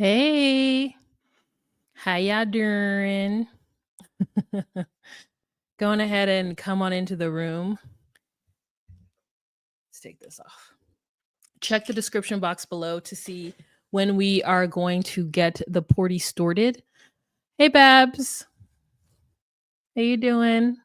Hey, how y'all doing? Going ahead and come on into the room. Let's take this off. Check the description box below to see when we are going to get the porty started. Hey, Babs. How you doing?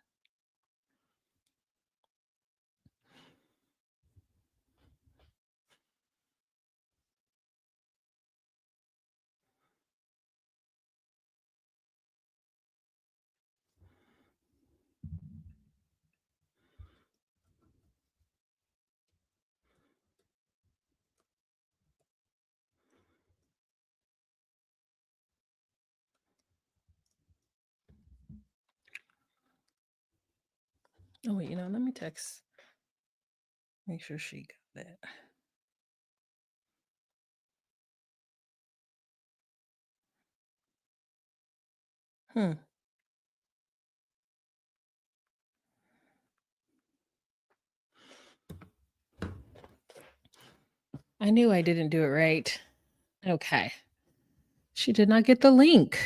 Oh, wait, let me text. Make sure she got it. I knew I didn't do it right. Okay. She did not get the link.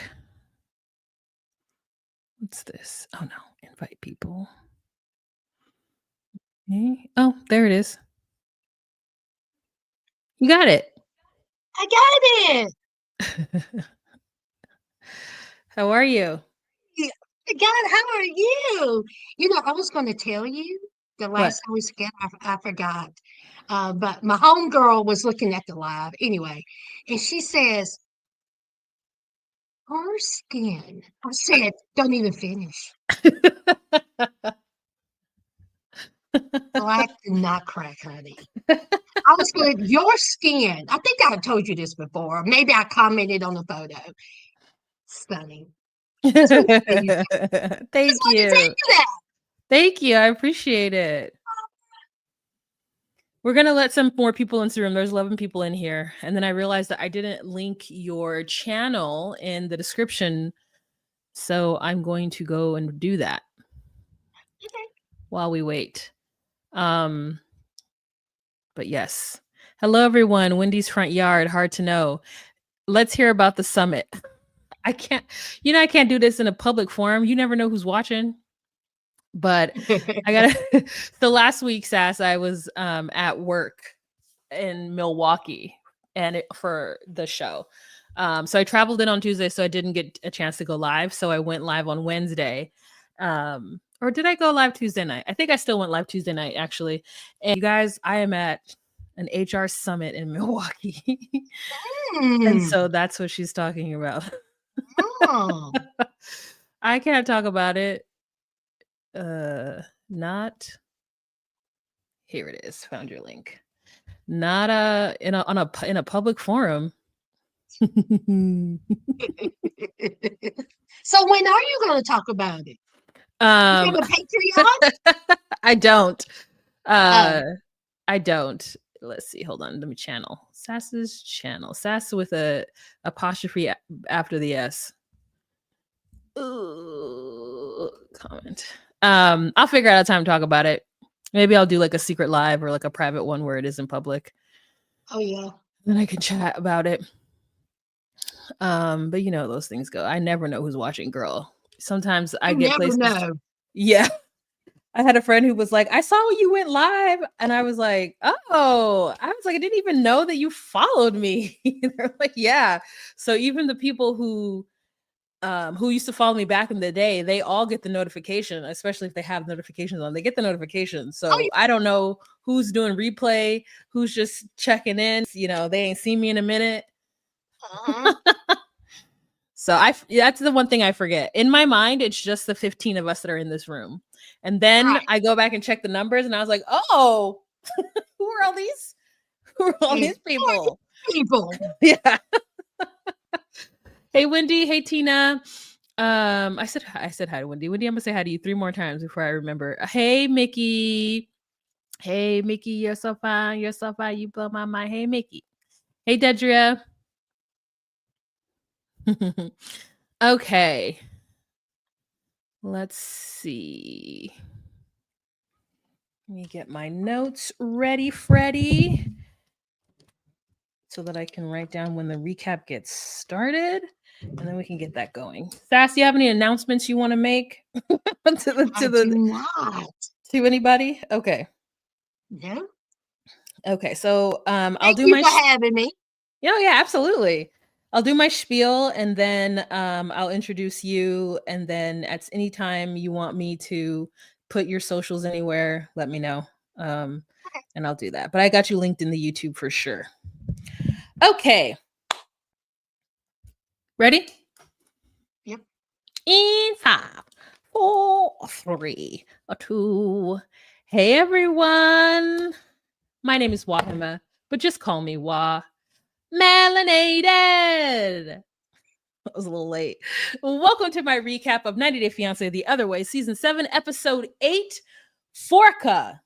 What's this? Oh, no. Invite people. Okay. Oh, there it is. You got it. I got it. How are you? God, how are you? I was going to tell you the last time we spoke. I forgot. But my homegirl was looking at the live anyway, and she says, her skin. I said, don't even finish. Black did not crack, honey. I was going, your skin. I think I told you this before. Maybe I commented on the photo. Stunning. Thank you. That. Thank you. I appreciate it. We're going to let some more people into the room. There's 11 people in here. And then I realized that I didn't link your channel in the description. So I'm going to go and do that while we wait. But yes. Hello, everyone. Wendy's front yard. Hard to know. Let's hear about the summit. I can't do this in a public forum. You never know who's watching. But I gotta so last week, Sass, I was at work in Milwaukee and for the show. So I traveled in on Tuesday, so I didn't get a chance to go live. So I went live on Wednesday. Or did I go live Tuesday night? I think I still went live Tuesday night, actually. And you guys, I am at an HR summit in Milwaukee. And so that's what she's talking about. Oh. I can't talk about it. Not here it is. Found your link. Not in a public forum. So when are you going to talk about it? You have a Patreon? I don't. I don't. Let's see. Hold on. Let me channel. Sass's channel. Sass with a apostrophe after the S. Ooh, comment. I'll figure out a time to talk about it. Maybe I'll do like a secret live or like a private one where it isn't public. Oh yeah. Then I can chat about it. But those things go. I never know who's watching, girl. Sometimes I get places. Know. Yeah. I had a friend who was like, I saw you went live. And I was like, oh, I didn't even know that you followed me. They're like, yeah. So even the people who used to follow me back in the day, they all get the notification, especially if they have notifications on. They get the notification. So I don't know who's doing replay, who's just checking in. They ain't seen me in a minute. So that's the one thing I forget. In my mind, it's just the 15 of us that are in this room. And then I go back and check the numbers and I was like, oh, who are all these? Who are all these people? Yeah. Hey, Wendy. Hey, Tina. I said hi to Wendy. Wendy, I'm gonna say hi to you 3 more times before I remember. Hey, Mickey. Hey, Mickey, you're so fine. You're so fine. You blow my mind. Hey, Mickey. Hey, Dedria. Okay. Let's see. Let me get my notes ready, Freddie. so that I can write down when the recap gets started, and then we can get that going. Sass, you have any announcements you want to make I do not. to anybody? Okay. No. Okay, so I'll Thank do you my for having me. yeah, absolutely. I'll do my spiel, and then I'll introduce you, and then at any time you want me to put your socials anywhere, let me know. Okay. And I'll do that. But I got you linked in the YouTube for sure. Okay. Ready? Yep. In 5, 4, 3, 2. Hey everyone. My name is Wahima, but just call me Wah. Melanated. That was a little late. Welcome to my recap of 90 Day Fiance The Other Way, Season 7, Episode 8, Forca.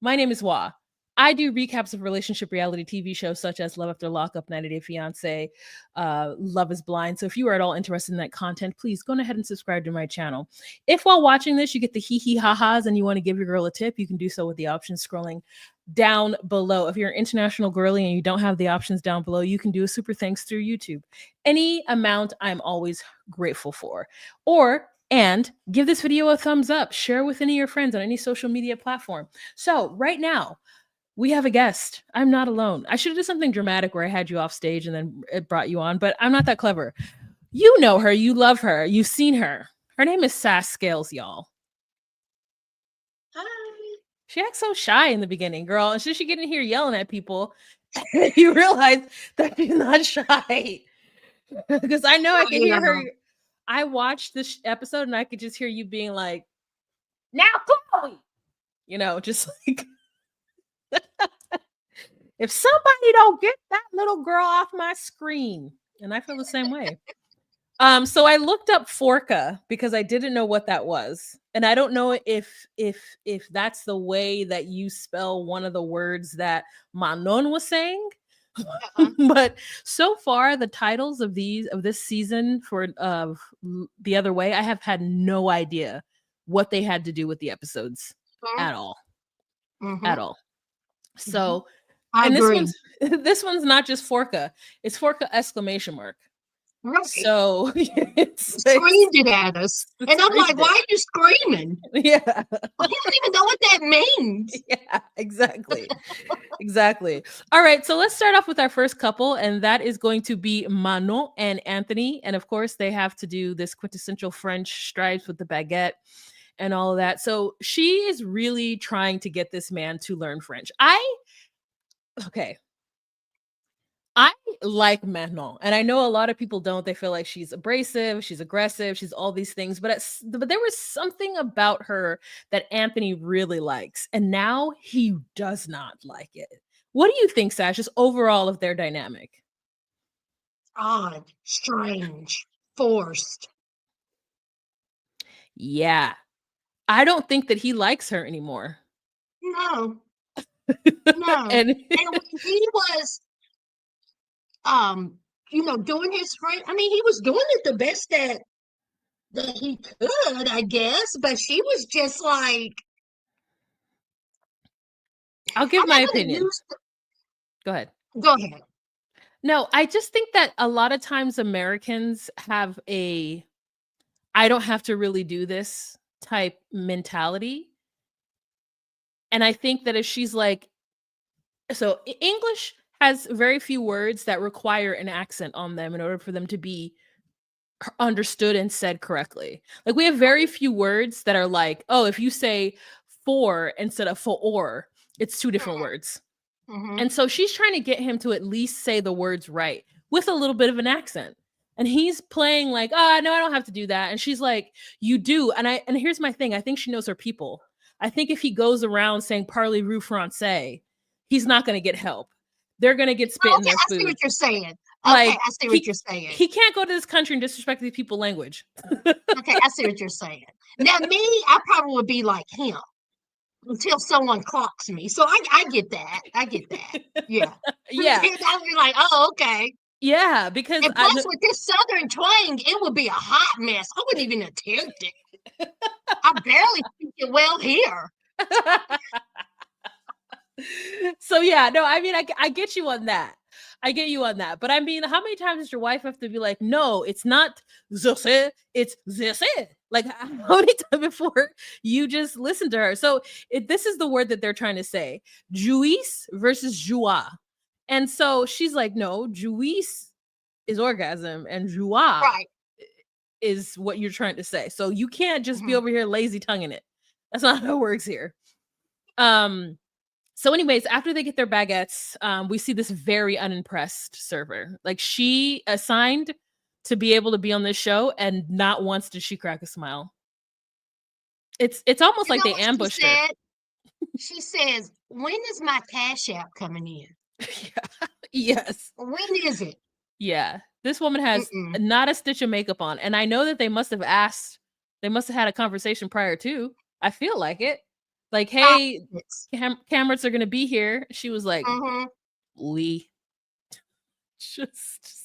My name is Wah. I do recaps of relationship reality TV shows such as Love After Lockup, 90 Day Fiance, Love is Blind. So if you are at all interested in that content, please go ahead and subscribe to my channel. If while watching this, you get the hee hee ha-has and you want to give your girl a tip, you can do so with the options scrolling down below. If you're an international girly and you don't have the options down below, you can do a super thanks through YouTube. Any amount I'm always grateful for. And give this video a thumbs up, share with any of your friends on any social media platform. So right now, we have a guest. I'm not alone. I should have done something dramatic where I had you off stage and then it brought you on, but I'm not that clever. You know her, you love her, you've seen her. Her name is Sass Scales, y'all. Hi. She acts so shy in the beginning, girl. And so she get in here yelling at people, you realize that she's not shy. Because I know I can hear her. I watched this episode and I could just hear you being like, now Chloe, just like if somebody don't get that little girl off my screen. And I feel the same way. So I looked up Forca because I didn't know what that was. And I don't know if that's the way that you spell one of the words that Manon was saying. But so far the titles of this season for The Other Way, I have had no idea what they had to do with the episodes at all. At all. So I agree. This one's not just Forca, it's Forca exclamation mark. Right. So screamed it at us. And I'm like, why are you screaming? Yeah. I don't even know what that means. Yeah, exactly. Exactly. All right. So let's start off with our first couple, and that is going to be Manon and Anthony. And of course, they have to do this quintessential French stripes with the baguette and all of that. So she is really trying to get this man to learn French. I like Manon, and I know a lot of people don't. They feel like she's abrasive, she's aggressive, she's all these things, but there was something about her that Anthony really likes, and now he does not like it. What do you think, Sash, just overall of their dynamic? Odd, strange, forced. Yeah. I don't think that he likes her anymore. No. No. And when he was doing his French, I mean, he was doing it the best that he could, I guess, but she was just like, I'll give my opinion. Go ahead. Go ahead. No, I just think that a lot of times Americans have I don't have to really do this type mentality. And I think that if she's like, so English has very few words that require an accent on them in order for them to be understood and said correctly. Like we have very few words that are like, oh, if you say for instead of for, it's two different words. And so she's trying to get him to at least say the words right with a little bit of an accent. And he's playing like, oh, no, I don't have to do that. And she's like, you do. And here's my thing. I think she knows her people. I think if he goes around saying parlez-vous français, he's not going to get help. They're going to get spit in their food. I see what you're saying. Like, I see what you're saying. He can't go to this country and disrespect these people's language. Okay, I see what you're saying. Now, me, I probably would be like him until someone clocks me. So I get that. I get that. Yeah. Yeah. I'll be like, oh, okay. Yeah, because and plus with this Southern twang, it would be a hot mess. I wouldn't even attempt it. I barely speak it well here. So yeah, no, I mean, I get you on that. I get you on that. But I mean, how many times does your wife have to be like, no, it's not this, it's this. Like, how many times before you just listen to her? So this is the word that they're trying to say. Jouisse versus joie. And so she's like, no, jouisse is orgasm and joie Right. is what you're trying to say. So you can't just be over here lazy tonguing it. That's not how it works here. So anyways, after they get their baguettes, we see this very unimpressed server. Like, she assigned to be able to be on this show, and not once did she crack a smile. It's almost like they ambushed her. She says, when is my Cash App coming in? Yeah. Yes. When is it? Yeah. This woman has not a stitch of makeup on. And I know that they must have had a conversation prior to. I feel like it. Like, hey, cameras are going to be here. She was like, we just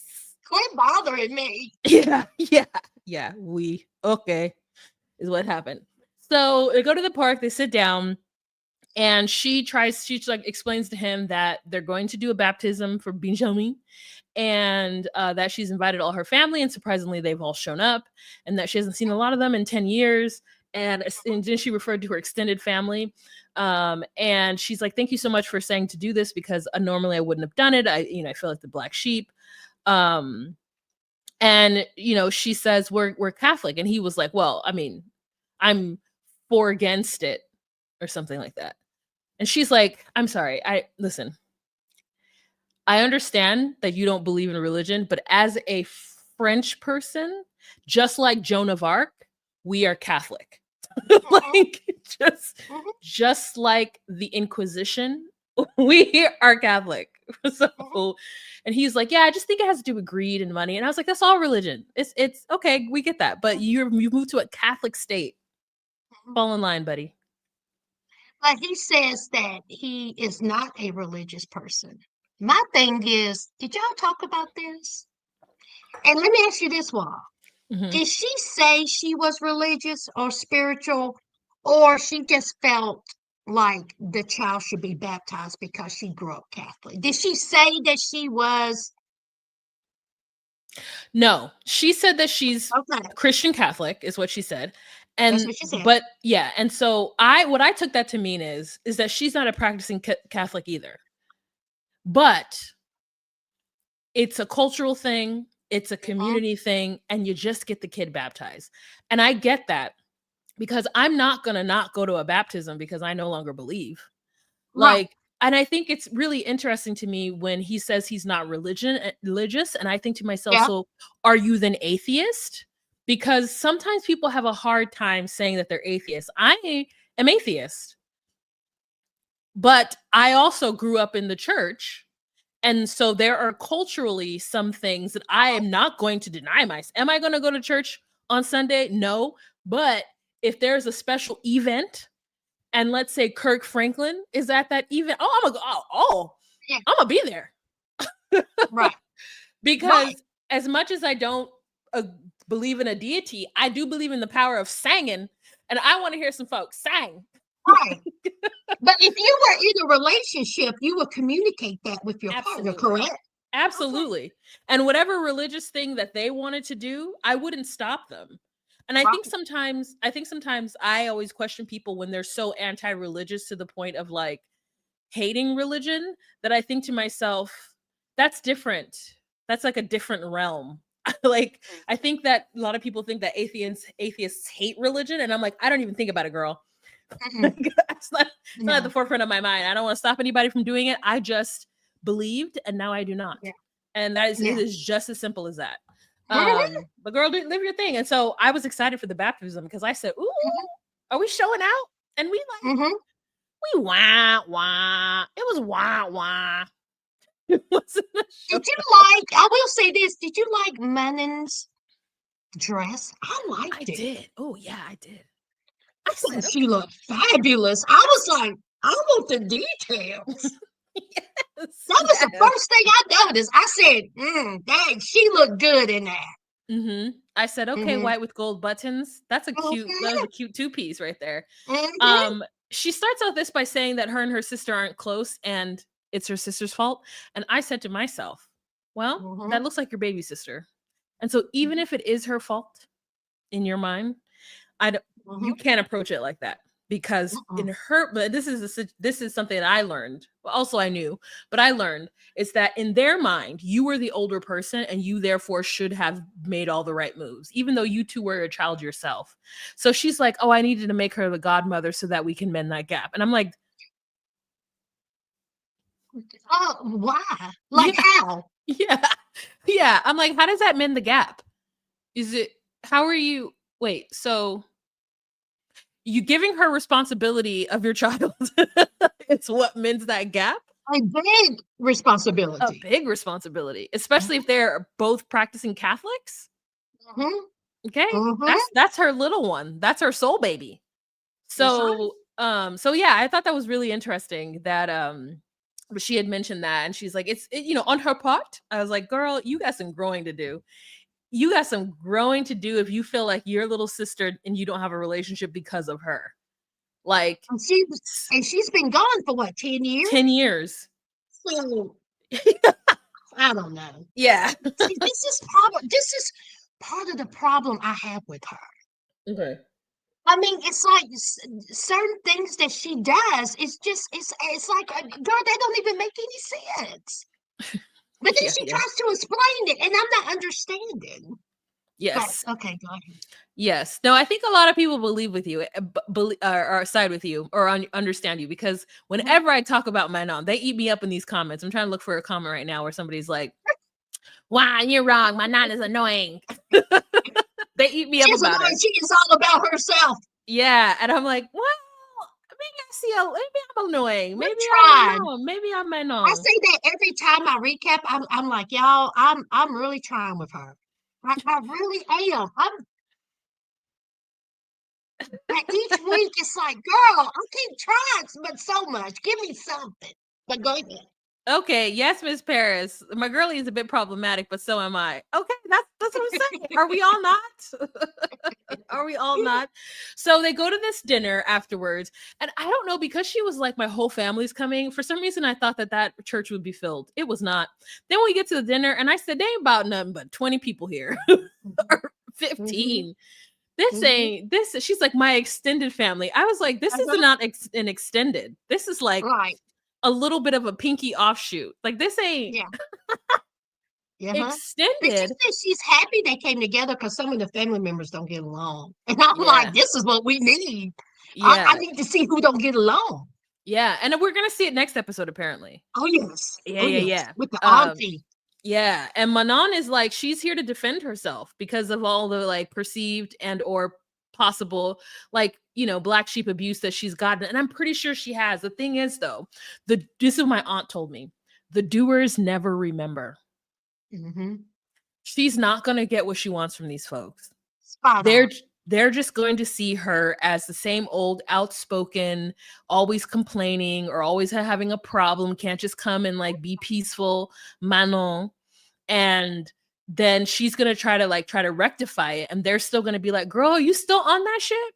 quit bothering me. Yeah. We, okay, is what happened. So they go to the park, they sit down, and she like explains to him that they're going to do a baptism for Benjamin, and that she's invited all her family, and surprisingly they've all shown up, and that she hasn't seen a lot of them in 10 years. And then she referred to her extended family. And she's like, thank you so much for saying to do this, because normally I wouldn't have done it. I feel like the black sheep. And she says we're Catholic. And he was like, well, I mean, I'm for against it or something like that. And she's like, I'm sorry. Listen, I understand that you don't believe in religion, but as a French person, just like Joan of Arc, we are Catholic. Like, just like the Inquisition, we are Catholic. So, and he's like, yeah, I just think it has to do with greed and money. And I was like, that's all religion. It's okay, we get that, but you moved to a Catholic state. Fall in line, buddy. But he says that he is not a religious person. My thing is, did y'all talk about this? And let me ask you this, Wall. Did she say she was religious or spiritual, or she just felt like the child should be baptized because she grew up Catholic? Did she say that she was? No, she said that she's Christian Catholic is what she said. And that's what she said. But yeah, and so what I took that to mean is that she's not a practicing Catholic either. But it's a cultural thing, it's a community thing, and you just get the kid baptized. And I get that, because I'm not gonna not go to a baptism because I no longer believe. Like, and I think it's really interesting to me when he says he's not religious, and I think to myself, so are you then atheist? Because sometimes people have a hard time saying that they're atheist. I am atheist, but I also grew up in the church. And so there are culturally some things that I am not going to deny myself. Am I going to go to church on Sunday? No. But if there's a special event, and let's say Kirk Franklin is at that event, I'm gonna be there. Right. Because as much as I don't believe in a deity, I do believe in the power of singing, and I want to hear some folks sing. Right. But if you were in a relationship, you would communicate that with your partner, correct? Absolutely. And whatever religious thing that they wanted to do, I wouldn't stop them. And I think sometimes I always question people when they're so anti-religious to the point of like hating religion, that I think to myself, that's different. That's like a different realm. Like, I think that a lot of people think that atheists hate religion. And I'm like, I don't even think about it, girl. It's not at the forefront of my mind. I don't want to stop anybody from doing it. I just believed, and now I do not. And that is it is just as simple as that. But girl, live your thing. And so I was excited for the baptism, because I said, ooh, are we showing out? And we like we wah. It was wah. It wasn't a show. Did you like, I will say this, did you like Manon's dress? I liked it. I did. Oh yeah, I did. I said she looked fabulous. I was like, I want the details. That was the first thing I noticed. I said, dang, she looked good in that. I said, okay, white with gold buttons. That's a cute, that was a cute two-piece right there. She starts out this by saying that her and her sister aren't close, and it's her sister's fault. And I said to myself, well, that looks like your baby sister. And so even if it is her fault in your mind, you can't approach it like that, because in her, but this is something that I learned. Well, also I knew, but I learned is that in their mind, you were the older person and you therefore should have made all the right moves, even though you two were a child yourself. So she's like, oh, I needed to make her the godmother so that we can mend that gap. And I'm like, oh, why? Like how? Yeah. I'm like, how does that mend the gap? How are you? Wait, so you giving her responsibility of your child it's what mends that gap? A big responsibility. A big responsibility, especially if they're both practicing Catholics. Okay, that's her little one. That's her soul baby. So, so yeah, I thought that was really interesting that she had mentioned that, and she's like, it's on her part. I was like, girl, you got some growing to do. You got some growing to do if you feel like your little sister and you don't have a relationship because of her. Like, and she's been gone for what, 10 years? 10 years. So I don't know. Yeah. See, this is part of the problem I have with her. Okay. I mean, it's like certain things that she does. It's like, girl, they don't even make any sense. But then she tries to explain it, and I'm not understanding. Yes. But, okay, go ahead. Yes. No, I think a lot of people believe with you, or side with you, or understand you, because whenever I talk about Manon, they eat me up in these comments. I'm trying to look for a comment right now where somebody's like, "Wow, you're wrong. Manon is annoying." They eat me up about it. She is all about herself. Yeah, and I'm like, well, maybe I'm annoying. Maybe I'm Manon. I say that every time I recap. I'm like, y'all, I'm really trying with her. I really am. Each week it's like, girl, I keep trying, but so much. Give me something. But go ahead. Okay, yes, Miss Paris. My girlie is a bit problematic, but so am I. Okay, that's what I'm saying. Are we all not? Are we all not? So they go to this dinner afterwards, and I don't know, because she was like, my whole family's coming. For some reason, I thought that church would be filled. It was not. Then we get to the dinner, and I said, they ain't about nothing but 20 people here, or 15. This ain't this. She's like, my extended family. I was like, this is not an extended. This is like a little bit of a pinky offshoot. Like, this ain't extended. It's just that she's happy they came together, because some of the family members don't get along. And I'm like, this is what we need. I need to see who don't get along. Yeah, and we're gonna see it next episode, apparently. Oh, yes. Yeah. With the auntie. Yeah, and Manon is like, she's here to defend herself because of all the like perceived and or possible, like, black sheep abuse that she's gotten. And I'm pretty sure she has. The thing is, though, this is what my aunt told me. The doers never remember. She's not going to get what she wants from these folks. They're just going to see her as the same old outspoken, always complaining or always having a problem, can't just come and like be peaceful Manon. And then she's going to try to rectify it. And they're still going to be like, girl, are you still on that shit?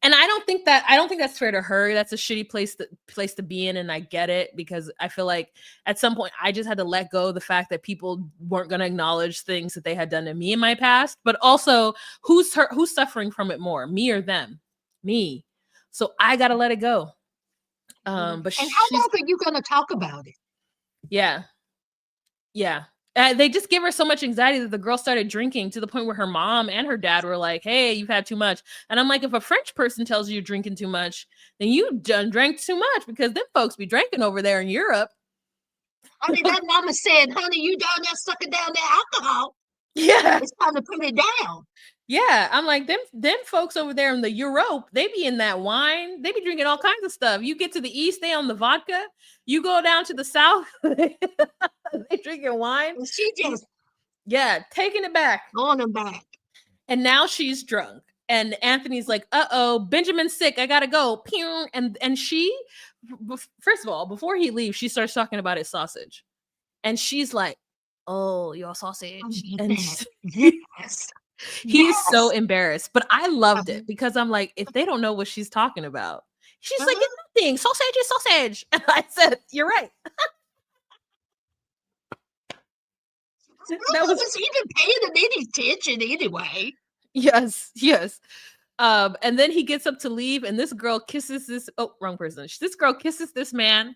And I don't think that's fair to her. That's a shitty place to be in. And I get it, because I feel like at some point I just had to let go of the fact that people weren't going to acknowledge things that they had done to me in my past. But also, who's suffering from it more, me or them? Me. So I got to let it go. But how long are you going to talk about it? Yeah. They just give her so much anxiety that the girl started drinking to the point where her mom and her dad were like, hey, you've had too much. And I'm like, if a French person tells you you're drinking too much, then you done drank too much, because them folks be drinking over there in Europe. I mean, that mama said, honey, you down there sucking down that alcohol. Yeah. It's time to put it down. Yeah, I'm like, them folks over there in the Europe, they be in that wine. They be drinking all kinds of stuff. You get to the east, they on the vodka. You go down to the south, they drinking wine. And she just taking it back. On them back. And now she's drunk. And Anthony's like, uh-oh, Benjamin's sick. I gotta go. Pew. And she, first of all, before he leaves, she starts talking about his sausage. And she's like, oh, your sausage. And Yes. He's so embarrassed, but I loved it, because I'm like, if they don't know what she's talking about, she's like, it's not thing. Sausage is sausage. And I said, you're right. That was even paying him any attention anyway. Yes. And then he gets up to leave, and this girl kisses this. Oh, wrong person. This girl kisses this man,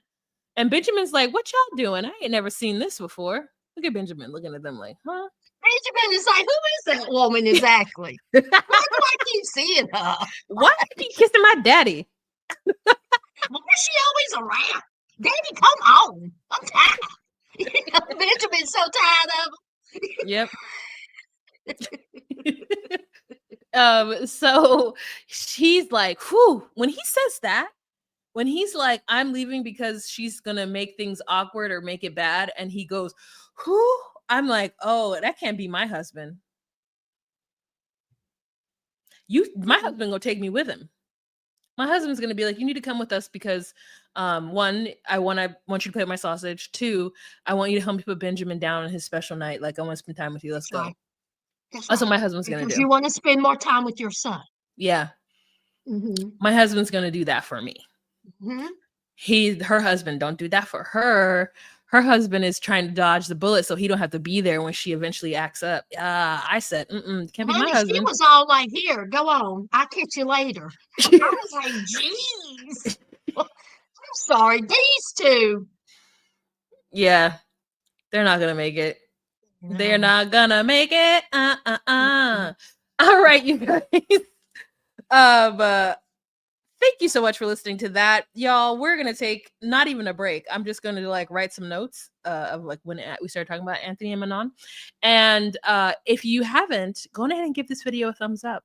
and Benjamin's like, "What y'all doing? I ain't never seen this before." Look at Benjamin looking at them like, "Huh?" Benjamin is like, "Who is that woman exactly? Why do I keep seeing her? Why is she kissing my daddy? Why is she always around? Daddy, come on! I'm tired." Benjamin's so tired of him. Yep. So she's like, whew, when he says that, when he's like, I'm leaving because she's gonna make things awkward or make it bad, and he goes, whew, I'm like, oh, that can't be my husband. My husband gonna take me with him. My husband's gonna be like, you need to come with us because, one, I want you to play with my sausage. Two, I want you to help me put Benjamin down on his special night. Like, I want to spend time with you. Let's go. That's what my husband's gonna do. Because you want to spend more time with your son. Yeah. Mm-hmm. My husband's gonna do that for me. Mm-hmm. Her husband don't do that for her. Her husband is trying to dodge the bullet so he don't have to be there when she eventually acts up. I said, can't be my husband. He was all like, here, go on. I'll catch you later. I was like, jeez. I'm sorry, these two. Yeah, they're not going to make it. No. They're not going to make it. Mm-hmm. All right, you guys. Thank you so much for listening to that, y'all. We're gonna take not even a break. I'm just gonna like write some notes of like when we started talking about Anthony and Manon. And if you haven't, go ahead and give this video a thumbs up.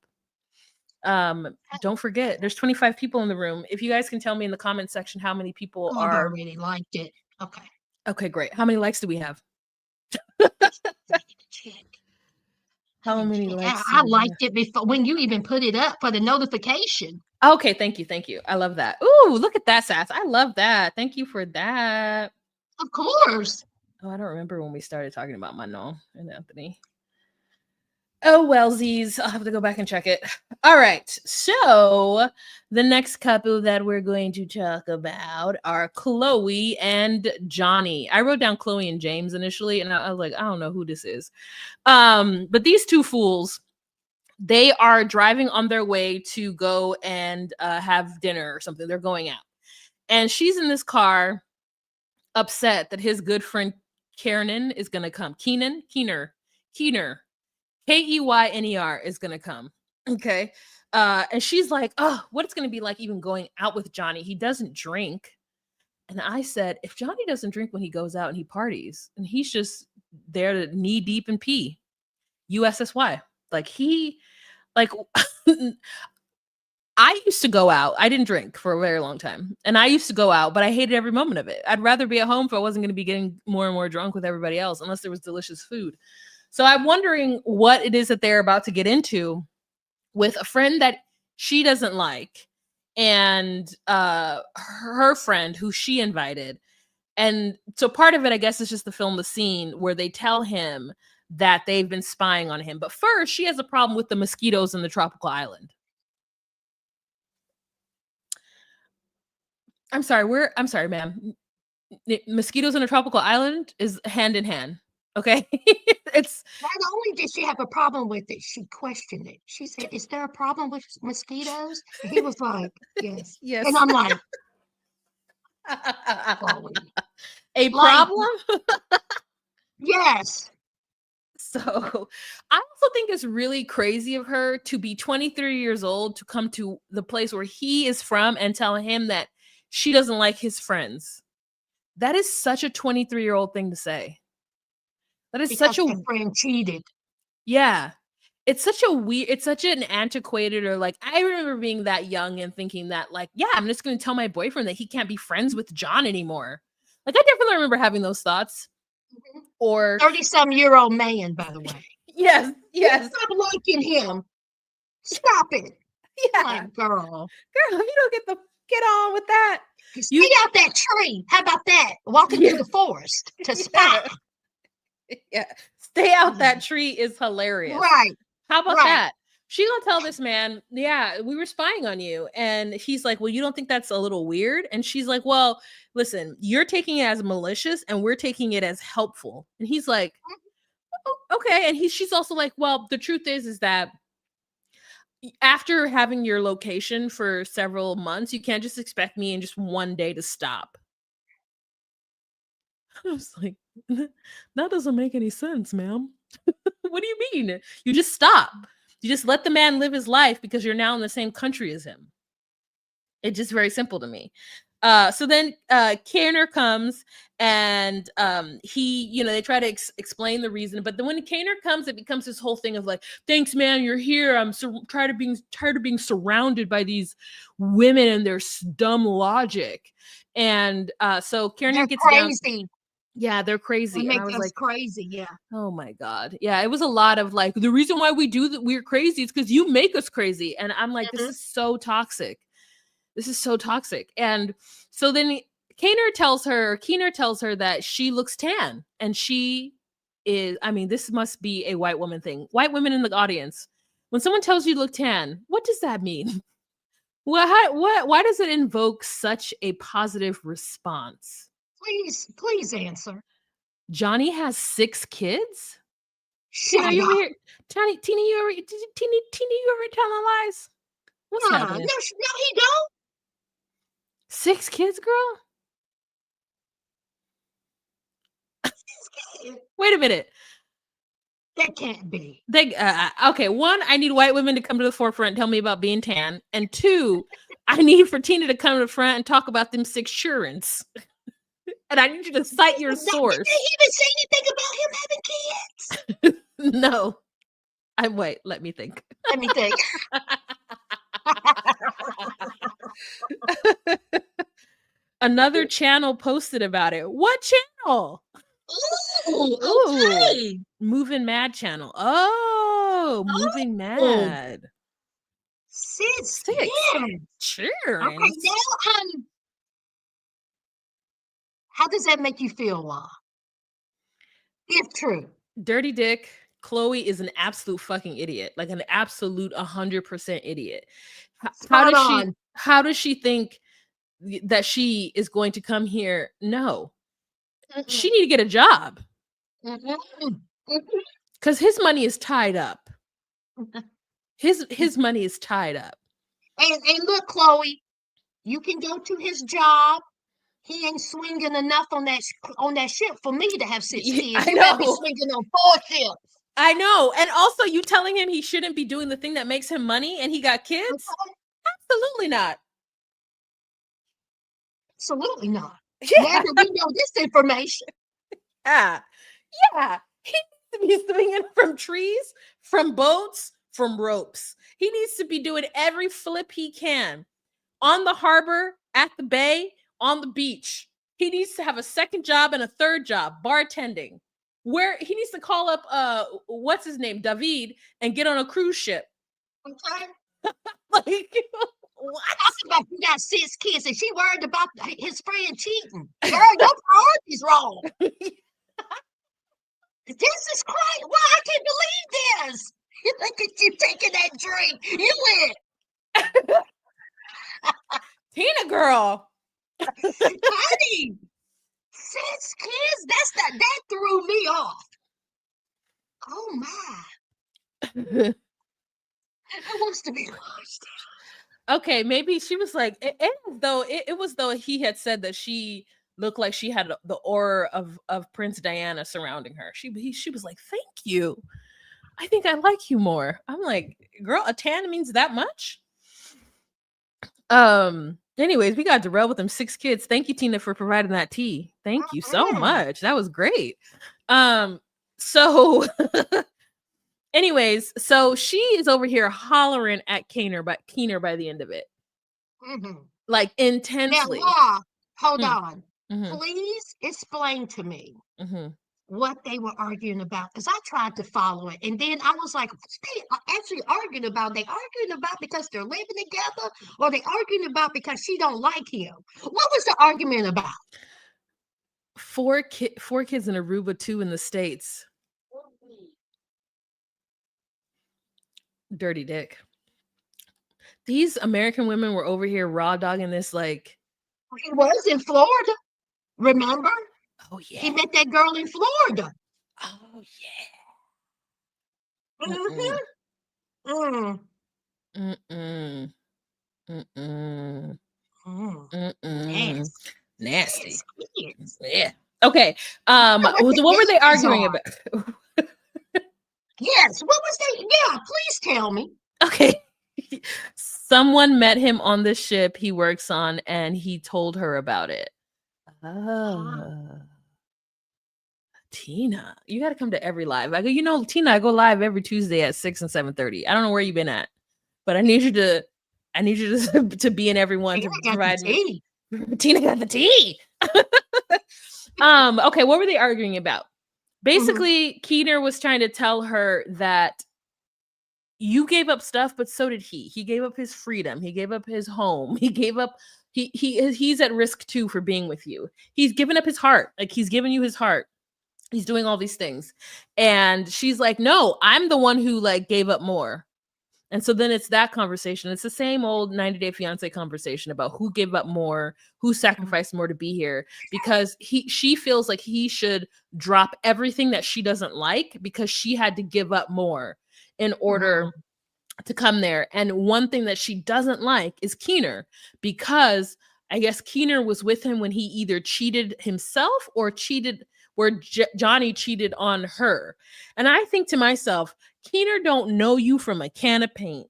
Don't forget, there's 25 people in the room. If you guys can tell me in the comment section how many people I already liked it. Okay, great. How many likes do we have? How many likes? I liked it before when you even put it up for the notification. Okay, thank you. I love that. Ooh, look at that, Sass. I love that. Thank you for that. Of course. Oh, I don't remember when we started talking about Manon and Anthony. Oh, wellsies. I'll have to go back and check it. All right. So the next couple that we're going to talk about are Chloe and Johny. I wrote down Chloe and James initially, and I was like, I don't know who this is. But these two fools, they are driving on their way to go and have dinner or something. They're going out. And she's in this car upset that his good friend Kiernan is going to come. Keener, Keyner is going to come. Okay. And she's like, oh, what it's going to be like even going out with Johny. He doesn't drink. And I said, if Johny doesn't drink when he goes out and he parties, and he's just there to knee deep in pee, USSY. I used to go out. I didn't drink for a very long time. And I used to go out, but I hated every moment of it. I'd rather be at home if I wasn't going to be getting more and more drunk with everybody else, unless there was delicious food. So I'm wondering what it is that they're about to get into with a friend that she doesn't like and her friend who she invited. And so part of it, I guess, is just to film the scene where they tell him that they've been spying on him. But first, she has a problem with the mosquitoes in the tropical island. I'm sorry, ma'am. Mosquitoes in a tropical island is hand in hand. Okay. It's not only did she have a problem with it, she questioned it. She said, is there a problem with mosquitoes? And he was like, yes. Yes. And I'm like, a problem? Yes. So I also think it's really crazy of her to be 23 years old, to come to the place where he is from and tell him that she doesn't like his friends. That is such a 23-year-old thing to say. That is because such a friend cheated. Yeah. It's such an antiquated, or like, I remember being that young and thinking that like, yeah, I'm just going to tell my boyfriend that he can't be friends with John anymore. Like, I definitely remember having those thoughts. Mm-hmm. Or 30-some-year-old man, by the way. Yes. Stop liking him. Stop it. Yeah. My girl. If you don't get on with that. Stay out that tree. How about that? Walking through the forest to spy. Yeah. Stay out that tree is hilarious. Right. How about that? She gonna tell this man, yeah, we were spying on you. And he's like, well, you don't think that's a little weird? And she's like, well, listen, you're taking it as malicious and we're taking it as helpful. And he's like, oh, okay. And she's also like, well, the truth is that after having your location for several months, you can't just expect me in just one day to stop. I was like, that doesn't make any sense, ma'am. What do you mean? You just stop. You just let the man live his life because you're now in the same country as him. It's just very simple to me. So then Kaner comes and they try to explain the reason, but then when Kaner comes, it becomes this whole thing of like, thanks, man, you're here. I'm tired of being surrounded by these women and their dumb logic. And so Kaner gets crazy. Down. Yeah, they're crazy. And I was like, crazy. Yeah. Oh my God. Yeah, it was a lot of like, the reason why we do that, we're crazy, is because you make us crazy. And I'm like, this is so toxic. This is so toxic. And so then Keener tells her that she looks tan. And she is, I mean, this must be a white woman thing. White women in the audience, when someone tells you look tan, what does that mean? Why does it invoke such a positive response? Please answer. Johny has 6 kids? Shut up. You over here, Tina, you ever telling lies? What's happening? No, he don't. 6 kids, girl? Wait a minute. That can't be. Okay, 1, I need white women to come to the forefront and tell me about being tan. And 2, I need for Tina to come to the front and talk about them 6 childrens. And I need you to cite your source. Did they even say anything about him having kids? No. Wait, let me think. Another channel posted about it. What channel? Okay. Moving Mad channel. Oh, Moving Mad. 6. Sure. Okay, now how does that make you feel, Law? If true. Dirty Dick. Chloe is an absolute fucking idiot. Like an absolute 100% idiot. How does she think that she is going to come here? No. She need to get a job. Because his money is tied up. His money is tied up. And look, Chloe, you can go to his job. He ain't swinging enough on that ship for me to have 6 kids. I know. Be swinging on 4 ships. I know. And also, you telling him he shouldn't be doing the thing that makes him money and he got kids? Okay. Absolutely not. Absolutely not. Yeah. Now that we know this information. Yeah. He needs to be swinging from trees, from boats, from ropes. He needs to be doing every flip he can on the harbor, at the bay, on the beach. He needs to have a second job and a third job, bartending. Where he needs to call up what's his name, David, and get on a cruise ship. Okay. Like what? About you got 6 kids and she worried about his friend cheating. Girl, your priority's wrong. This is crazy. Well, I can't believe this. Look at you taking that drink. You lit. Tina girl. Honey, 6 kids? That threw me off. Oh my. I wants to be lost. Okay, maybe she was like, it was though he had said that she looked like she had the aura of Prince Diana surrounding her. She was like, thank you. I think I like you more. I'm like, girl, a tan means that much? Anyways, we got derailed with them 6 kids. Thank you, Tina, for providing that tea. Thank you so much. That was great. So anyways, so she is over here hollering at Keener by the end of it. Like intensely. Now, hold on. Please explain to me what they were arguing about, because I tried to follow it, and then I was like, they are actually arguing about? They arguing about because they're living together, or they arguing about because she don't like him? What was the argument about? 4 kids in Aruba, 2 in the States. Dirty dick. These American women were over here raw dogging this like. He was in Florida. Remember? Oh He yeah. met that girl in Florida. Oh yeah. Mm-hmm. Mm. Mm-mm. Mm-mm. Mm. Mm-mm. Nasty. Nasty. Yes, yes. Yeah. Okay. What the What were they business arguing are. about? Yes, what was that? Yeah, please tell me. Okay. Someone met him on the ship he works on and he told her about it. Ah. Tina, you got to come to every live. I go, Tina, I go live every Tuesday at 6 and 7:30. I don't know where you've been at, but I need you to be in everyone Tina to got the provide me. tea. Tina got the tea. Okay, what were they arguing about? Basically, Keener was trying to tell her that you gave up stuff, but so did he. He gave up his freedom. He gave up his home. He gave up. He's at risk too for being with you. He's given up his heart. Like he's given you his heart. He's doing all these things, and she's like, "No, I'm the one who like gave up more." And so then it's that conversation. It's the same old 90 Day Fiance conversation about who gave up more, who sacrificed more to be here, because she feels like he should drop everything that she doesn't like because she had to give up more in order to come there. And one thing that she doesn't like is Keener, because I guess Keener was with him when he either cheated himself or cheated where Johny cheated on her. And I think to myself, Keener don't know you from a can of paint.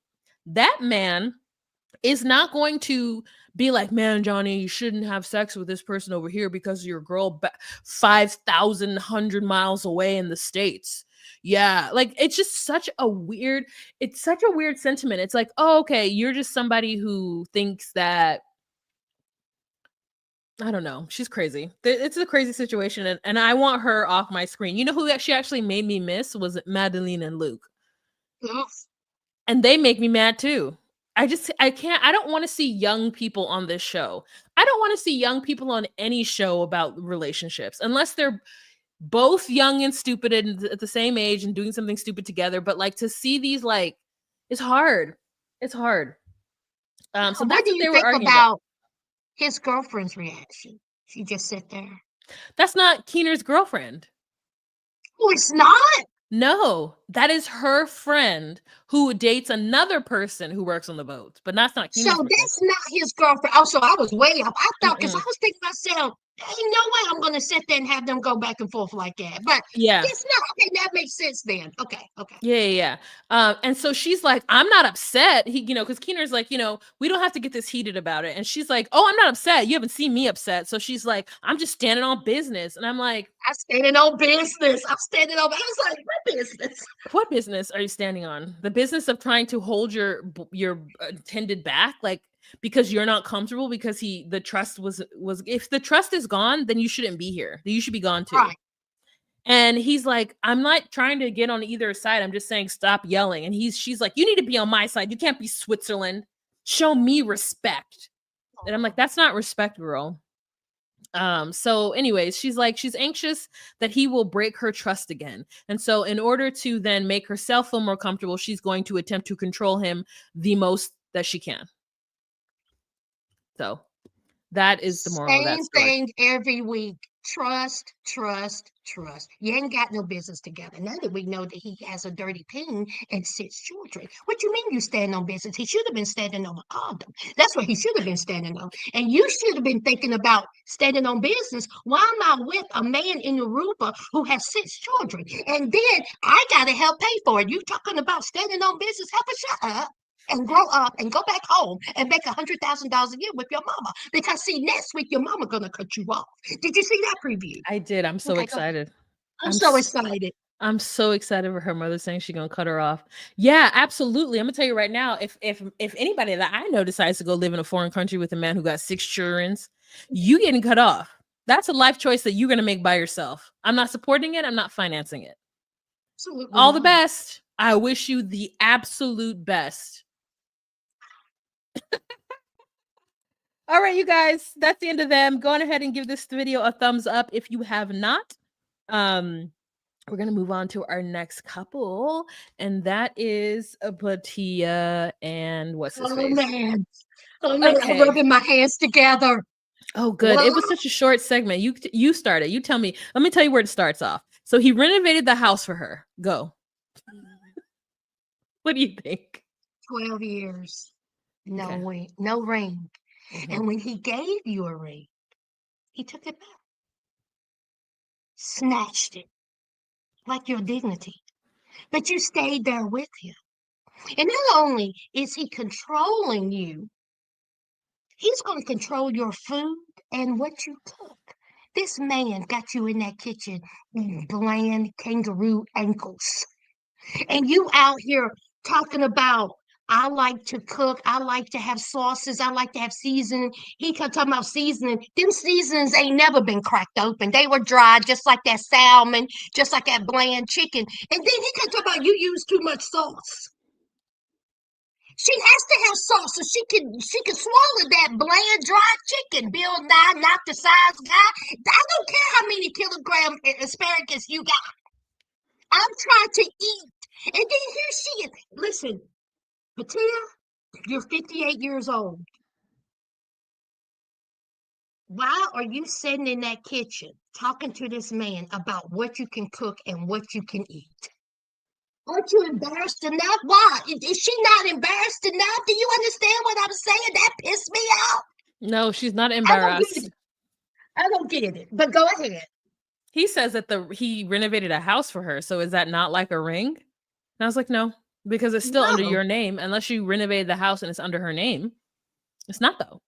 That man is not going to be like, man, Johny, you shouldn't have sex with this person over here because your girl 5,100 miles away in the States. Yeah, like it's just such a weird sentiment. It's like, oh, okay, you're just somebody who thinks that, I don't know. She's crazy. It's a crazy situation, and I want her off my screen. You know who she actually made me miss was Madeline and Luke, and they make me mad too. I don't want to see young people on this show. I don't want to see young people on any show about relationships unless they're both young and stupid and at the same age and doing something stupid together. But like to see these, like, it's hard. It's hard. So What that's do what you they were think arguing about. about his girlfriend's reaction? She just sat there. That's not Keener's girlfriend. Oh, it's not. No, that is her friend who dates another person who works on the boat, but that's not So Keener's friend. that's not his girlfriend. Oh, so I was way up. I thought because I Mm-mm. was thinking to myself, ain't no way I'm going to sit there and have them go back and forth like that. But Yeah. it's not. Okay, that makes sense then. Okay, okay. Yeah. And so she's like, I'm not upset. Because Keener's like, we don't have to get this heated about it. And she's like, oh, I'm not upset. You haven't seen me upset. So she's like, I'm just standing on business. And I'm like, I'm standing on business. I'm standing on. I was like, what business? what business are you standing on? The business of trying to hold your intended back, like because you're not comfortable because the trust was if the trust is gone, then you shouldn't be here. You should be gone too. Right. And he's like, I'm not trying to get on either side. I'm just saying stop yelling. And she's like, you need to be on my side. You can't be Switzerland. Show me respect. And I'm like, that's not respect, girl. So anyways, she's like, she's anxious that he will break her trust again. And so in order to then make herself feel more comfortable, she's going to attempt to control him the most that she can. So that is the moral of that Same story. thing every week. Trust, trust, trust. You ain't got no business together. Now that we know that he has a dirty peen and 6 children. What you mean you stand on business? He should have been standing on a condom. That's what he should have been standing on. And you should have been thinking about standing on business. Why am I with a man in Aruba who has 6 children? And then I gotta help pay for it. You talking about standing on business? Help us shut up and grow up and go back home and make $100,000 a year with your mama. Because see, next week your mama gonna cut you off. Did you see that preview? I did. I'm so Okay, go ahead. excited. I'm so excited. I'm so excited for her mother saying she's gonna cut her off. Yeah, absolutely. I'm gonna tell you right now, if anybody that I know decides to go live in a foreign country with a man who got 6 children, you getting cut off. That's a life choice that you're gonna make by yourself. I'm not supporting it. I'm not financing it. Absolutely. All the best. I wish you the absolute best. All right, you guys, that's the end of them. Go on ahead and give this video a thumbs up if you have not. we're gonna move on to our next couple, and that is Pattiya and what's his Oh face. man. Oh man, I'm Okay. rubbing my hands together. Oh, good. It was such a short segment. You started. You tell me. Let me tell you where it starts off. So he renovated the house for her. Go. What do you think? 12 years. No Okay. ring. No ring. Mhm. And when he gave you a ring, he took it back. Snatched it. Like your dignity. But you stayed there with him. And not only is he controlling you, he's going to control your food and what you cook. This man got you in that kitchen, bland kangaroo ankles. And you out here talking about, I like to cook, I like to have sauces, I like to have seasoning. He kept talking about seasoning. Them seasonings ain't never been cracked open. They were dry, just like that salmon, just like that bland chicken. And then he kept talking about you use too much sauce. She has to have sauce so she can swallow that bland dry chicken. Bill Nye, not the size guy. I don't care how many kilogram asparagus you got. I'm trying to eat. And then here she is. Listen, Pattiya, you're 58 years old. Why are you sitting in that kitchen talking to this man about what you can cook and what you can eat? Aren't you embarrassed enough? Why? Is she not embarrassed enough? Do you understand what I'm saying? That pissed me off. No, she's not I don't get embarrassed. it. I don't get it. But go ahead. He says that he renovated a house for her. So is that not like a ring? And I was like, no, because it's still under No. your name. Unless you renovated the house and it's under her name. It's not though.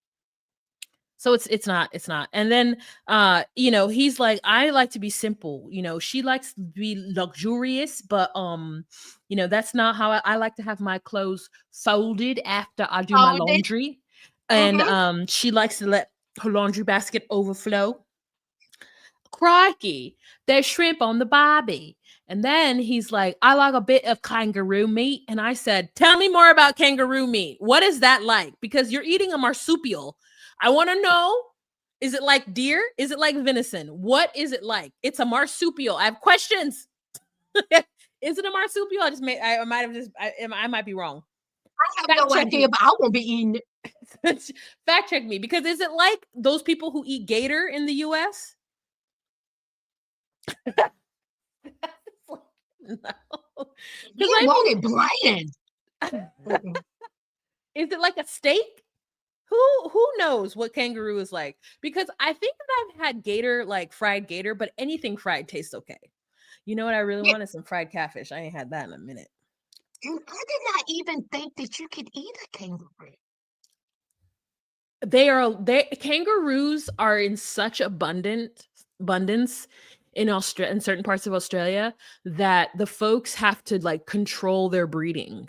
So it's not. And then he's like, I like to be simple. She likes to be luxurious, but that's not how I like to have my clothes folded after I do my Hold it. laundry. And Mm-hmm. she likes to let her laundry basket overflow. Crikey, there's shrimp on the barbie. And then he's like, I like a bit of kangaroo meat. And I said, tell me more about kangaroo meat. What is that like? Because you're eating a marsupial. I want to know, is it like deer? Is it like venison? What is it like? It's a marsupial. I have questions. Is it a marsupial? I might have I might be wrong. I have Fact no check idea, me. but I won't be eating it. Fact check me. Because is it like those people who eat gator in the US? No. You want it bland. Is it like a steak? Who knows what kangaroo is like? Because I think that I've had gator, like fried gator, but anything fried tastes okay. You know what I really Yeah. want is some fried catfish. I ain't had that in a minute. And I did not even think that you could eat a kangaroo. Kangaroos are in such abundance in Australia, in certain parts of Australia, that the folks have to like control their breeding.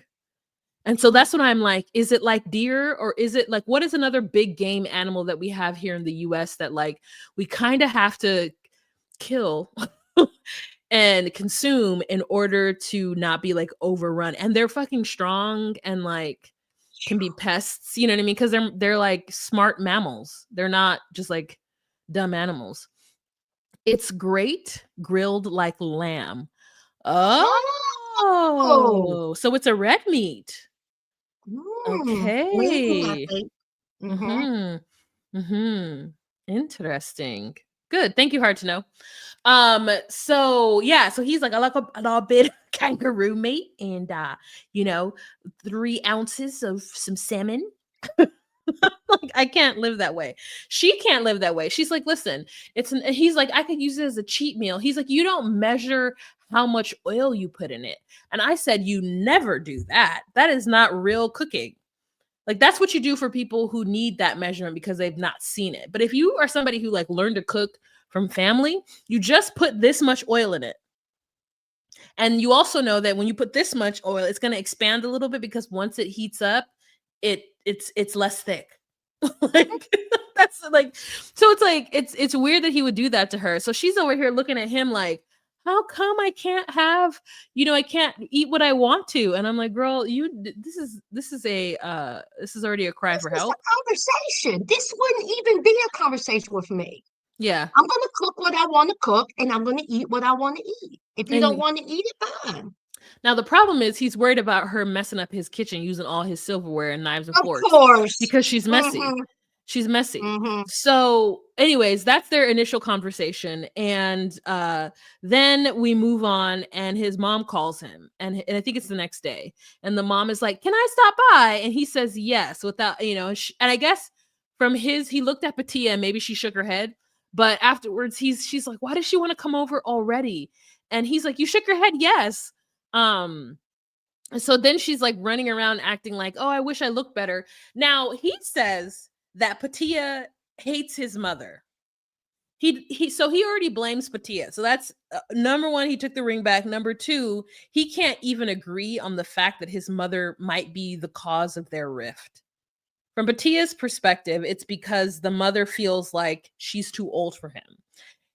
And so that's what I'm like, is it like deer, or is it like, what is another big game animal that we have here in the US that like we kind of have to kill and consume in order to not be like overrun? And they're fucking strong and like can be pests, you know what I mean? Because they're like smart mammals. They're not just like dumb animals. It's great grilled like lamb. Oh, Oh, so it's a red meat. leaning, I Okay. think. Mm-hmm. Mhm. Mhm. Interesting. Good. Thank you, Hard to Know. So yeah, so he's like, I like a little bit of kangaroo meat and 3 ounces of some salmon. Like, I can't live that way. She can't live that way. She's like, listen, he's like, I could use it as a cheat meal. He's like, you don't measure how much oil you put in it. And I said, you never do that. That is not real cooking. Like, that's what you do for people who need that measurement because they've not seen it. But if you are somebody who like learned to cook from family, you just put this much oil in it. And you also know that when you put this much oil, it's going to expand a little bit because once it heats up, it's less thick. Like, that's like, so it's like it's weird that he would do that to her. So she's over here looking at him like, how come I can't have, I can't eat what I want to? And I'm like, girl, this is already a cry This for is help. a conversation. This wouldn't even be a conversation with me. Yeah. I'm going to cook what I want to cook, and I'm going to eat what I want to eat. If you don't And want to eat it, fine. now the problem is he's worried about her messing up his kitchen using all his silverware and knives and Of forks course. because she's messy. Mm-hmm. She's messy. Mm-hmm. So, anyways, that's their initial conversation. And then we move on, and his mom calls him. And I think it's the next day. And the mom is like, "Can I stop by?" And he says yes, without, and I guess from he looked at Pattiya and maybe she shook her head. But afterwards, she's like, "Why does she want to come over already?" And he's like, "You shook your head, yes." Um, so then she's like running around acting like, "Oh, I wish I looked better." Now he says that Pattiya hates his mother. So he already blames Pattiya. So that's number one, he took the ring back. Number two, he can't even agree on the fact that his mother might be the cause of their rift. From Pattiya's perspective, it's because the mother feels like she's too old for him.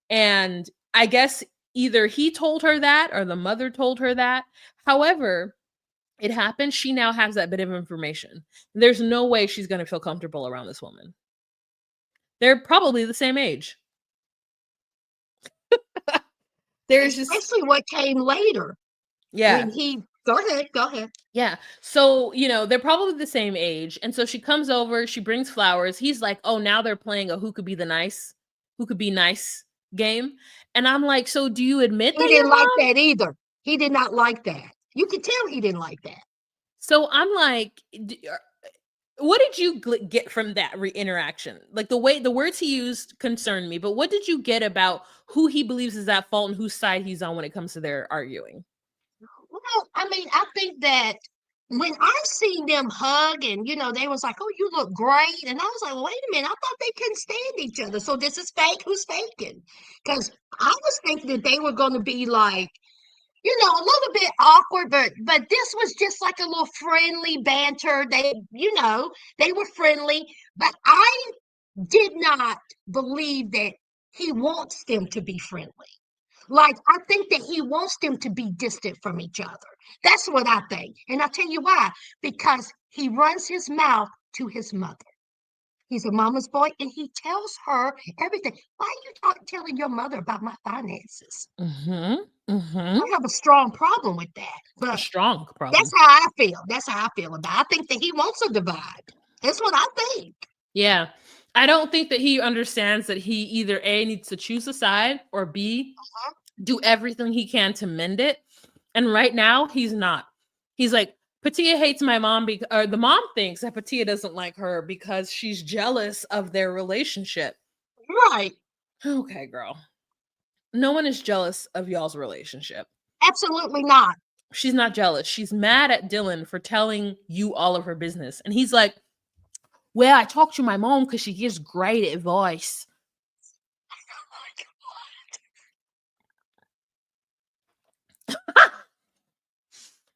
And I guess either he told her that or the mother told her that. However, it happened. She now has that bit of information. There's no way she's going to feel comfortable around this woman. They're probably the same age. There's just, Especially what came later. yeah. When he, go ahead. Yeah. So, they're probably the same age. And so she comes over, she brings flowers. He's like, "Oh, now they're playing a who could be nice game." And I'm like, "So do you admit He that didn't your like mom?" that either. He did not like that. You could tell he didn't like that. So I'm like, what did you get from that interaction? Like the words he used concerned me, but what did you get about who he believes is at fault and whose side he's on when it comes to their arguing? Well, I mean, I think that when I seen them hug and they was like, "Oh, you look great," and I was like, "Wait a minute, I thought they couldn't stand each other. So this is fake. Who's faking?" Because I was thinking that they were going to be like, a little bit awkward, but this was just like a little friendly banter. They were friendly, but I did not believe that he wants them to be friendly. Like, I think that he wants them to be distant from each other. That's what I think. And I'll tell you why. Because he runs his mouth to his mother. He's a mama's boy, and he tells her everything. Why are you telling your mother about my finances? Mm-hmm. Mm-hmm. I have a strong problem with that. A But strong that's problem. how I feel. That's how I feel about it. I think that he wants a divide. That's what I think. Yeah. I don't think that he understands that he either A, needs to choose a side, or B, do everything he can to mend it. And right now, he's not. He's like, Pattiya hates my mom or the mom thinks that Pattiya doesn't like her because she's jealous of their relationship. Right. Okay, girl. No one is jealous of y'all's relationship. Absolutely not. She's not jealous. She's mad at Dylan for telling you all of her business. And he's like, "Well, I talked to my mom because she gives great advice."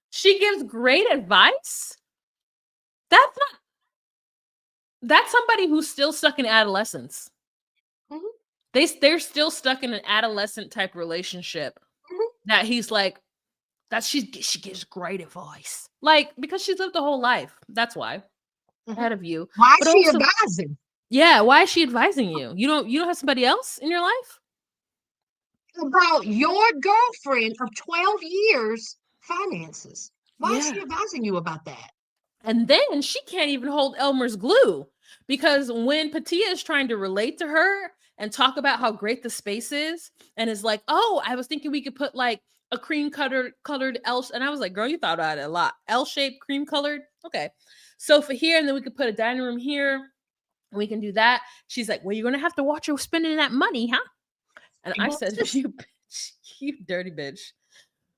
She gives great advice? That's not that's somebody who's still stuck in adolescence. Mhm, They're still stuck in an adolescent type relationship mhm, that he's like, that she gives great advice. Like, because she's lived the whole life. That's why. mhm. Ahead of you. Why But is she also, advising yeah, why is she advising you? You don't have somebody else in your life? about your girlfriend of 12 years finances? Why is Yeah. she advising you about that? And then she can't even hold Elmer's glue because when Pattiya is trying to relate to her and talk about how great the space is, and is like, "Oh, I was thinking we could put like a cream colored L," and I was like, "Girl, you thought about it a lot. L-shaped, cream colored, okay. So for here, and then we could put a dining room here. We can do that." She's like, "Well, you're gonna have to watch her spending that money, huh?" And I said, Yes, "You bitch, you dirty bitch."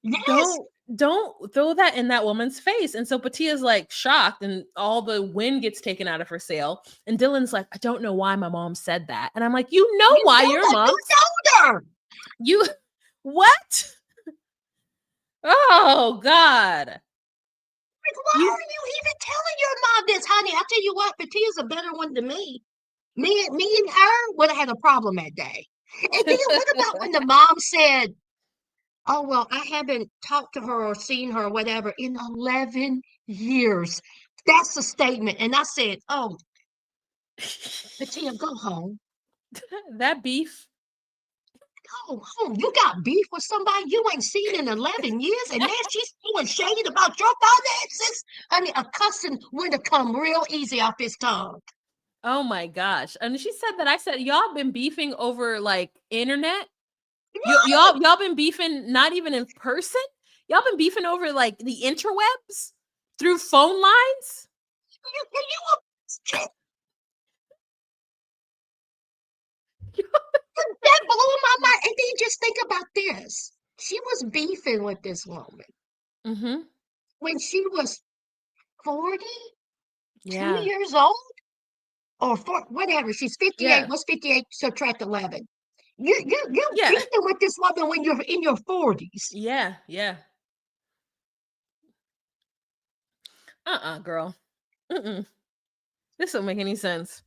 yes. Don't throw that in that woman's face. And so Patia's like shocked, and all the wind gets taken out of her sail. And Dylan's like, "I don't know why my mom said that." And I'm like, "You know You why know your that. You mom's told her. you what?" Oh God. Like, why You are you even telling your mom this, honey? I tell you what, Patia's a better one than me. Me and her would have had a problem that day. And then what about when the mom said, "Oh, well, I haven't talked to her or seen her or whatever in 11 years." That's a statement. And I said, "Oh, Patia, go home. That beef. Oh, you got beef with somebody you ain't seen in 11 years, and now she's throwing shade about your finances? Honey, a cussing would have come real easy off his tongue. Oh my gosh. And she said that I said, y'all been beefing over like internet. Y'all been beefing not even in person. Y'all been beefing over like the interwebs through phone lines. That blew my mind. And then just think about this. She was beefing with this woman when she was 42 Yeah. years old, or whatever. She's 58. Yeah. What's 58? Subtract 11. You're Yeah. beefing with this woman when you're in your 40s. Yeah. Yeah. Girl. Mm-mm. This don't make any sense.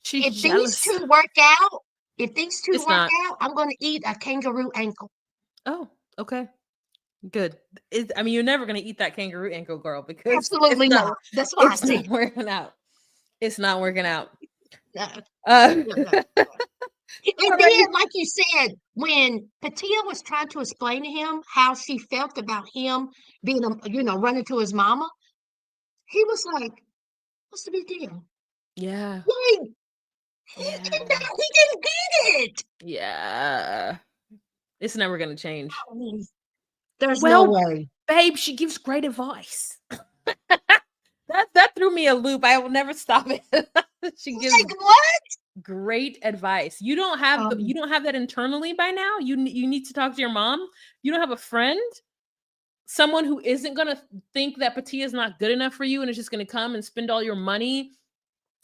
She's If these jealous. two work out, It's not. I'm going to eat a kangaroo ankle. Oh, okay. Good. I mean, you're never gonna eat that kangaroo ankle, girl, because Absolutely not. That's why I it's said not working out. It's not working out. no. All And right. then, like you said, when Pattiya was trying to explain to him how she felt about him being, running to his mama, he was like, "What's the big deal?" Yeah. Like, Yeah. he didn't get it. Yeah. It's never gonna change. I mean, there's no Well, way. babe, she gives great advice. That threw me a loop. I will never stop it. She gives Like what? great advice. You don't have that internally by now. You need to talk to your mom. You don't have a friend, someone who isn't gonna think that Pattiya is not good enough for you and is just gonna come and spend all your money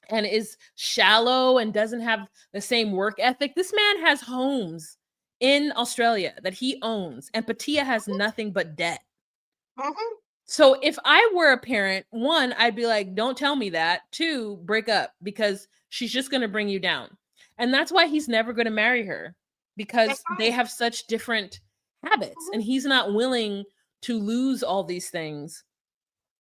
and is shallow and doesn't have the same work ethic. This man has homes in Australia that he owns, and Pattiya has nothing but debt. Mm-hmm. So if I were a parent, one, I'd be like, don't tell me that. Two, break up, because she's just going to bring you down. And that's why he's never going to marry her, because Right. they have such different habits, and he's not willing to lose all these things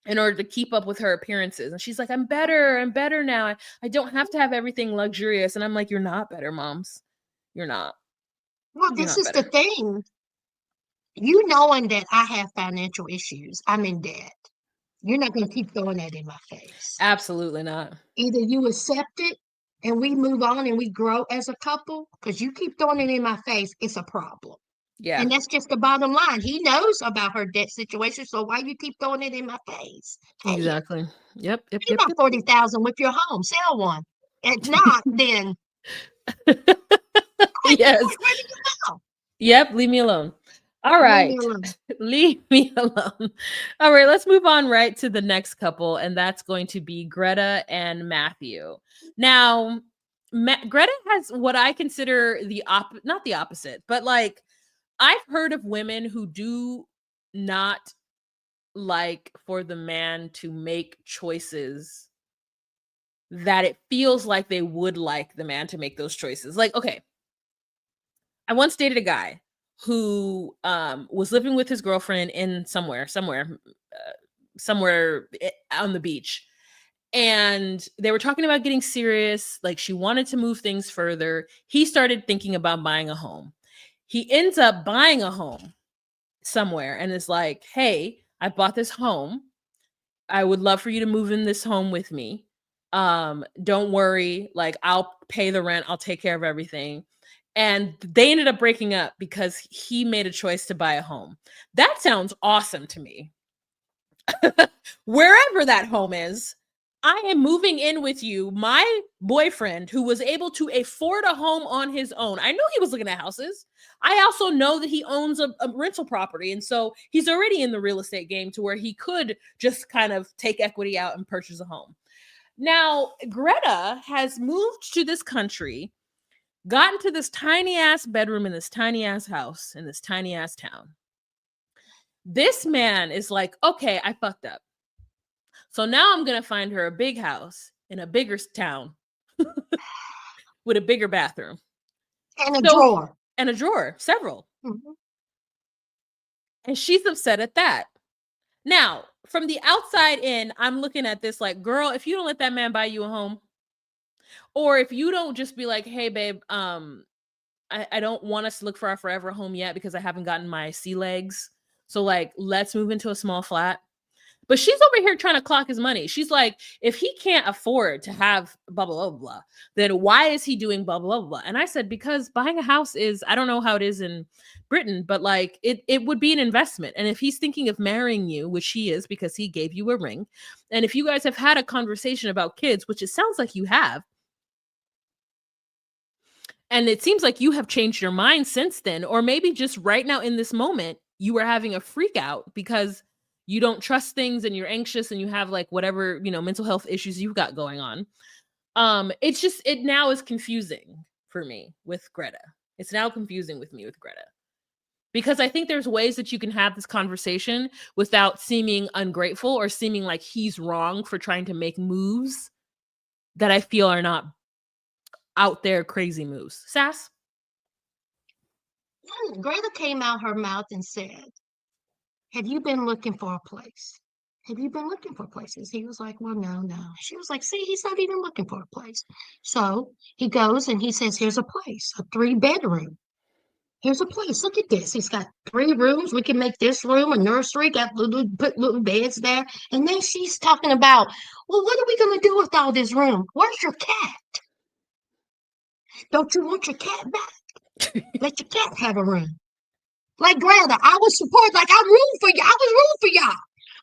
in order to keep up with her appearances. And she's like, I'm better now. I don't have to have everything luxurious. And I'm like, you're not better, moms. You're not. Well, You're this not is the better. thing. You knowing that I have financial issues, I'm in debt. You're not going to keep throwing that in my face. Absolutely not. Either you accept it and we move on and we grow as a couple, because you keep throwing it in my face, it's a problem. Yeah. And that's just the bottom line. He knows about her debt situation, so why you keep throwing it in my face? Hey, Exactly. Yep. pay my 40,000 with your home, sell one. If not, then Yes. where do you go? Yep. Leave me alone. All Leave me right. alone. Leave me alone. All right. Let's move on right to the next couple, and that's going to be Greta and Matthew. Now, Greta has what I consider not the opposite, but like I've heard of women who do not like for the man to make choices that it feels like they would like the man to make those choices. Like, okay, I once dated a guy who was living with his girlfriend in somewhere on the beach, and they were talking about getting serious. Like, she wanted to move things further. He started thinking about buying a home. He ends up buying a home somewhere and is like, hey, I bought this home. I would love for you to move in this home with me. Don't worry, like I'll pay the rent, I'll take care of everything. And they ended up breaking up because he made a choice to buy a home. That sounds awesome to me. Wherever that home is, I am moving in with you, my boyfriend who was able to afford a home on his own. I know he was looking at houses. I also know that he owns a rental property. And so he's already in the real estate game to where he could just kind of take equity out and purchase a home. Now, Greta has moved to this country, gotten to this tiny ass bedroom in this tiny ass house in this tiny ass town. This man is like, okay, I fucked up. So now I'm going to find her a big house in a bigger town with a bigger bathroom. And a drawer. And a drawer, several. Mm-hmm. And she's upset at that. Now, from the outside in, I'm looking at this like, girl, if you don't let that man buy you a home, Or if you don't just be like, hey babe, I don't want us to look for our forever home yet because I haven't gotten my sea legs. So like, let's move into a small flat. But she's over here trying to clock his money. She's like, if he can't afford to have blah, blah, blah, blah, then why is he doing blah, blah, blah? And I said, because buying a house is, I don't know how it is in Britain, but like it would be an investment. And if he's thinking of marrying you, which he is because he gave you a ring, and if you guys have had a conversation about kids, which it sounds like you have, and it seems like you have changed your mind since then, or maybe just right now in this moment, you are having a freak out because you don't trust things and you're anxious and you have like whatever, mental health issues you've got going on. It's just, it now is confusing for me with Greta. It's now confusing with me with Greta. Because I think there's ways that you can have this conversation without seeming ungrateful or seeming like he's wrong for trying to make moves that I feel are not out there crazy moves. Sass? Greta came out her mouth and said, have you been looking for a place? Have you been looking for places? He was like, well, no. She was like, see, he's not even looking for a place. So he goes and he says, here's a place, a 3-bedroom. Here's a place. Look at this. He's got 3 rooms. We can make this room a nursery, put little beds there. And then she's talking about, well, what are we going to do with all this room? Where's your cat? Don't you want your cat back? Let your cat have a room. Like Greta, I was support. Like I root for you. I was rooting for y'all.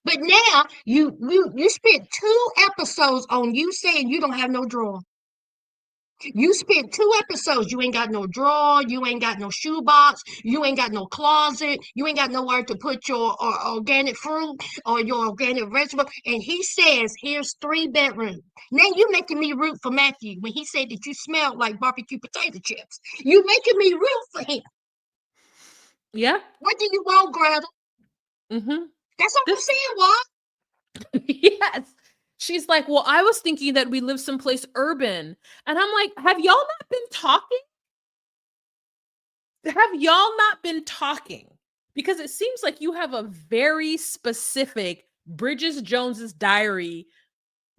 But now you spent 2 episodes on you saying you don't have no drawer. You spent 2 episodes. You ain't got no drawer. You ain't got no shoebox. You ain't got no closet. You ain't got nowhere to put your organic fruit or your organic vegetable. And he says, here's 3 bedrooms. Now you making me root for Matthew when he said that you smelled like barbecue potato chips. You making me root for him. Yeah. What do you want, Greta? Mm-hmm. That's what I'm saying, what? Yes. She's like, well, I was thinking that we live someplace urban. And I'm like, have y'all not been talking? Have y'all not been talking? Because it seems like you have a very specific Bridget Jones's Diary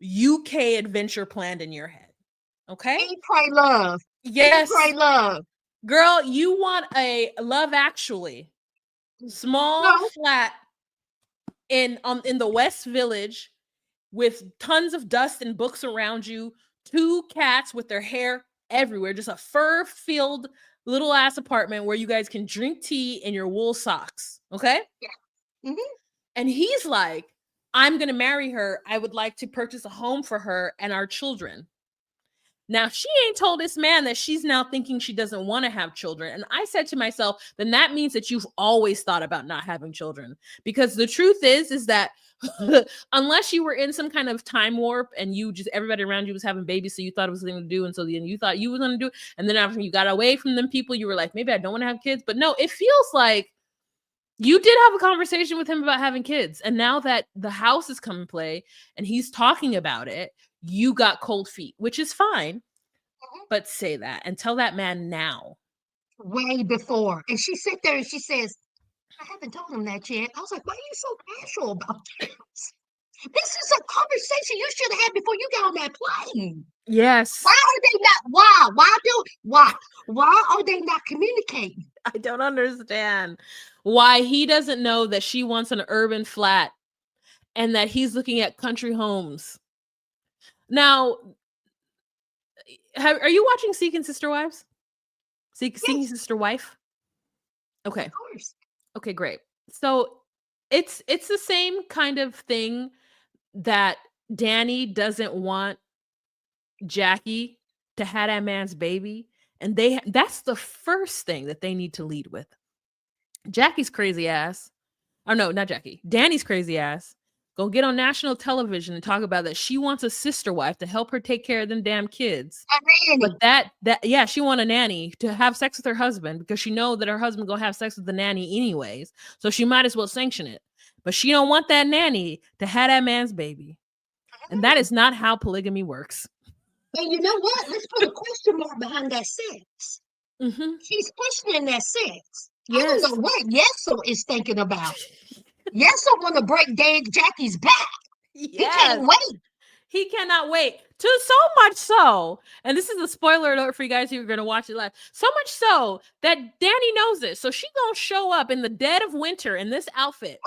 UK adventure planned in your head. Okay? Eat, pray, love. Yes. Eat, pray, love. Girl, you want a Love Actually small flat in the West Village with tons of dust and books around you, 2 cats with their hair everywhere, just a fur-filled little ass apartment where you guys can drink tea in your wool socks. Okay? Yeah. Mm-hmm. And he's like, I'm going to marry her. I would like to purchase a home for her and our children. Now, she ain't told this man that she's now thinking she doesn't want to have children. And I said to myself, then that means that you've always thought about not having children. Because the truth is that unless you were in some kind of time warp and everybody around you was having babies, so you thought it was something to do, and so then you thought you were going to do it, and then after you got away from them people, you were like, maybe I don't want to have kids. But no, it feels like you did have a conversation with him about having kids, and now that the house has come in play and he's talking about it, you got cold feet, which is fine. But say that and tell that man now. Way before. And she sat there and she says, I haven't told him that yet. I was like, why are you so casual about this? This is a conversation you should have had before you got on that plane. Yes. Why are they not? Why are they not communicating? I don't understand why he doesn't know that she wants an urban flat and that he's looking at country homes. Now, are you watching Seeking Sister Wives? Seeking Sister Wife? Okay. Of course. Okay, great. So it's the same kind of thing that Danny doesn't want Jackie to have that man's baby. And that's the first thing that they need to lead with. Jackie's crazy ass. Oh, no, not Jackie. Danny's crazy ass. Go get on national television and talk about that she wants a sister wife to help her take care of them damn kids. A nanny. But she want a nanny to have sex with her husband because she know that her husband gonna have sex with the nanny anyways. So she might as well sanction it. But she don't want that nanny to have that man's baby. And that is not how polygamy works. And you know what? Let's put a question mark behind that sex. Mm-hmm. She's questioning that sex. Yes. I don't know what Yeso is thinking about. Yeso want to break Jackie's back. Yes. He can't wait. He cannot wait. To so much so, and this is a spoiler alert for you guys who are going to watch it live. So much so that Danny knows this. So she's going to show up in the dead of winter in this outfit.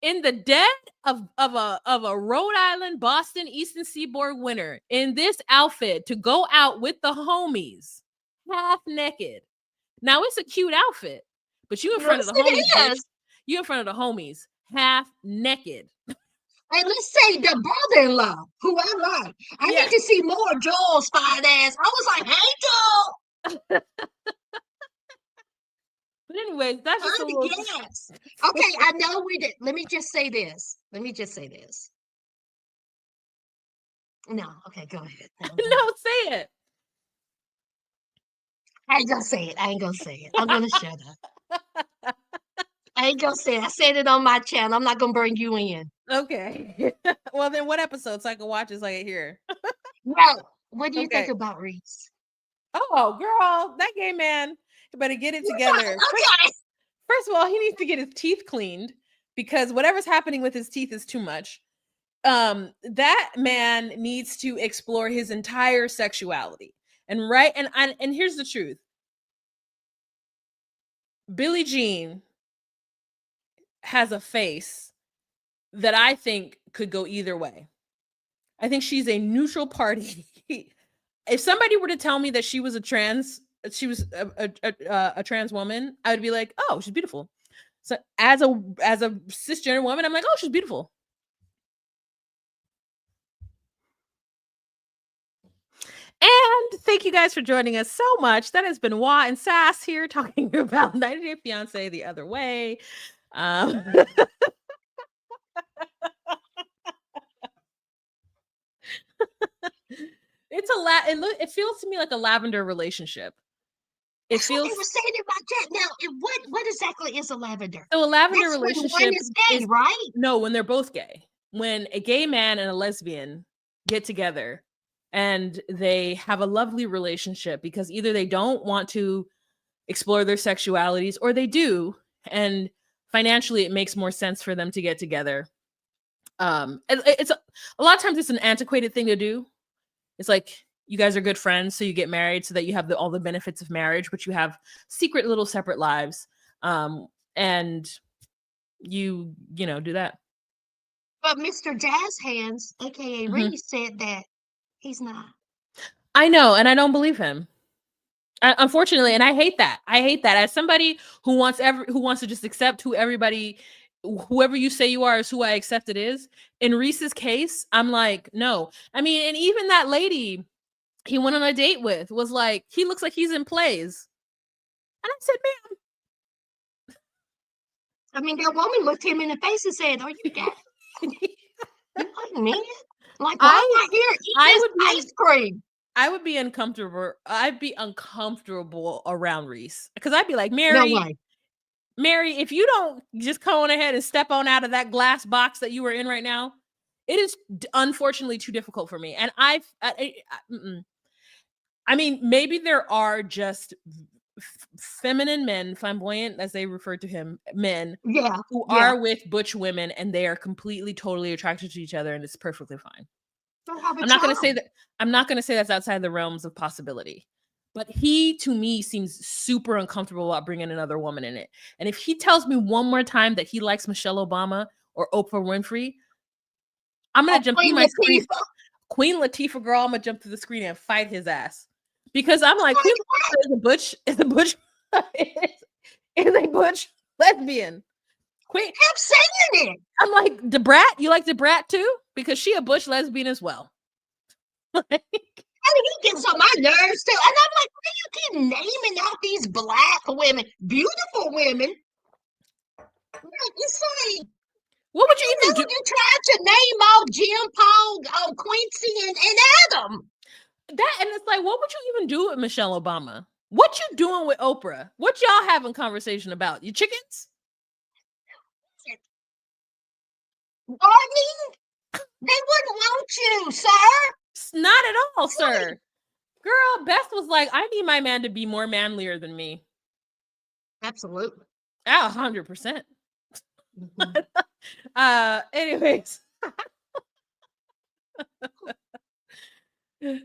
In the dead of a Rhode Island, Boston, Eastern Seaboard winter, in this outfit to go out with the homies, half naked. Now it's a cute outfit, but you in front of the homies, bitch. You in front of the homies, half naked. And let's say the brother-in-law, who I like. I need to see more Joel's fine ass. I was like, hey, Joel. But anyways, that's just a little... Yes. Okay, I know we did. Let me just say this. No, okay, go ahead. No, say it. I ain't gonna say it. I'm gonna shut up. I ain't gonna say it. I said it on my channel. I'm not gonna bring you in. Okay. Well, then what episode so I can watch it so I can hear? Well, what do you think about Reese? Oh, girl, that gay man, you better get it together. First of all, he needs to get his teeth cleaned because whatever's happening with his teeth is too much. That man needs to explore his entire sexuality. And here's the truth. Billie Jean has a face that I think could go either way. I think she's a neutral party. If somebody were to tell me that she was a trans woman, I would be like, oh, she's beautiful. So as a cisgender woman, I'm like, oh, she's beautiful. And thank you guys for joining us so much. That has been Wah and Sass here talking about 90 Day Fiance the other way. It feels to me like a lavender relationship. It feels. They were saying about that. Now, what exactly is a lavender? So a lavender relationship when one is gay, right? No, when they're both gay. When a gay man and a lesbian get together and they have a lovely relationship because either they don't want to explore their sexualities or they do, and financially it makes more sense for them to get together. It's a lot of times it's an antiquated thing to do. It's like you guys are good friends, so you get married so that you have all the benefits of marriage, but you have secret little separate lives, and you do that. But Mr. Jazz Hands, aka Reese, said that he's not. I know, and I don't believe him. Unfortunately, and I hate that. As somebody who wants to just accept whoever you say you are is who I accept it is. In Reese's case, I'm like, no. I mean, and even that lady he went on a date with was like, he looks like he's in plays. And I said, ma'am. I mean, that woman looked him in the face and said, are you gay? You like me? Like, why am I here eating ice cream? I would be uncomfortable. I'd be uncomfortable around Reese because I'd be like, Mary, if you don't just come on ahead and step on out of that glass box that you were in right now, it is unfortunately too difficult for me. And I mean, maybe there are just feminine men, flamboyant, as they refer to him, men who are with butch women and they are completely, totally attracted to each other and it's perfectly fine. I'm not going to say that's outside the realms of possibility, but he, to me, seems super uncomfortable about bringing another woman in it. And if he tells me one more time that he likes Michelle Obama or Oprah Winfrey, I'm going to jump through my screen. Queen Latifah, girl, I'm going to jump through the screen and fight his ass. Because I'm like, Queen Latifah is a butch lesbian. Queen, I'm saying it. I'm like, DeBrat, you like DeBrat too? Because she a butch lesbian as well. I mean, he gets on my nerves too. And I'm like, why do you keep naming out these black women, beautiful women? Like, it's like, what would you even do? You tried to name all Jim, Paul, Quincy, and Adam. That, and it's like, what would you even do with Michelle Obama? What you doing with Oprah? What y'all having conversation about? Your chickens? Gardening? They wouldn't want you, sir. Not at all, sir. Girl, Beth was like, I need my man to be more manlier than me. Absolutely. 100%. Anyways.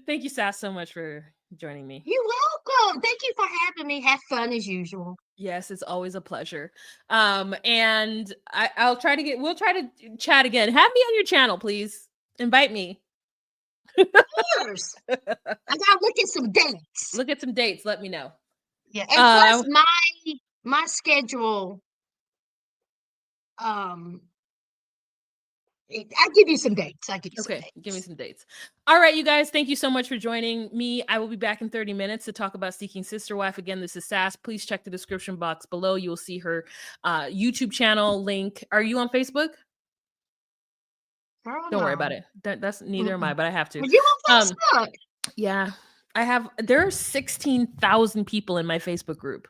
Thank you, Sass, so much for joining me. You're welcome. Thank you for having me. Have fun as usual. Yes, it's always a pleasure. And we'll try to chat again. Have me on your channel, please. Invite me. Of course. I gotta look at some dates. Look at some dates. Let me know. Yeah, and plus my schedule. I'll give you some dates. Give me some dates. All right, you guys, thank you so much for joining me. I will be back in 30 minutes to talk about Seeking Sister Wife. Again, this is Sass. Please check the description box below. You will see her YouTube channel link. Are you on Facebook? Girl, Don't worry about it. That's neither am I, but I have to. Are you on Facebook? Yeah, I have. There are 16,000 people in my Facebook group.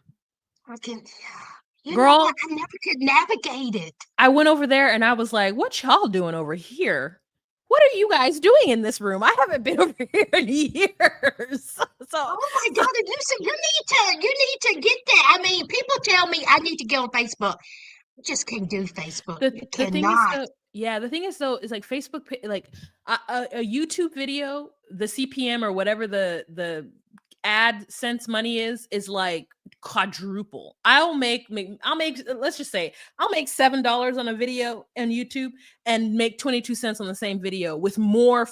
Girl, I never could navigate it. I went over there and I was like, what y'all doing over here? What are you guys doing in this room? I haven't been over here in years. So, oh my God, you need to get that. I mean, people tell me I need to get on Facebook. I just can't do Facebook. The thing is though, is like Facebook, like a YouTube video, the CPM or whatever the AdSense money is like quadruple. I'll make let's just say I'll make $7 on a video on YouTube and make 22 cents on the same video with more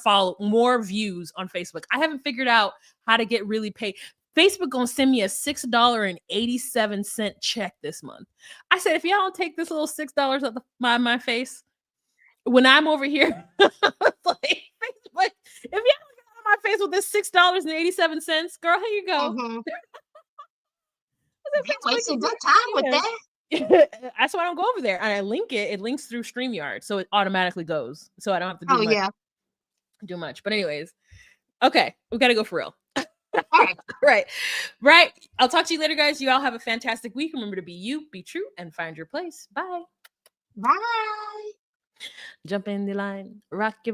views on Facebook. I haven't figured out how to get really paid. Facebook gonna send me a $6.87 check this month. I said, if y'all don't take this little $6 out of my face when I'm over here, like Facebook, if y'all my face with this $6.87, girl, here you go. You wasted good time with that. That's why I don't go over there. And I link it. It links through StreamYard, so it automatically goes. So I don't have to do much. But anyways, okay, we got to go for real. All right. I'll talk to you later, guys. You all have a fantastic week. Remember to be you, be true, and find your place. Bye. Bye. Jump in the line, rock your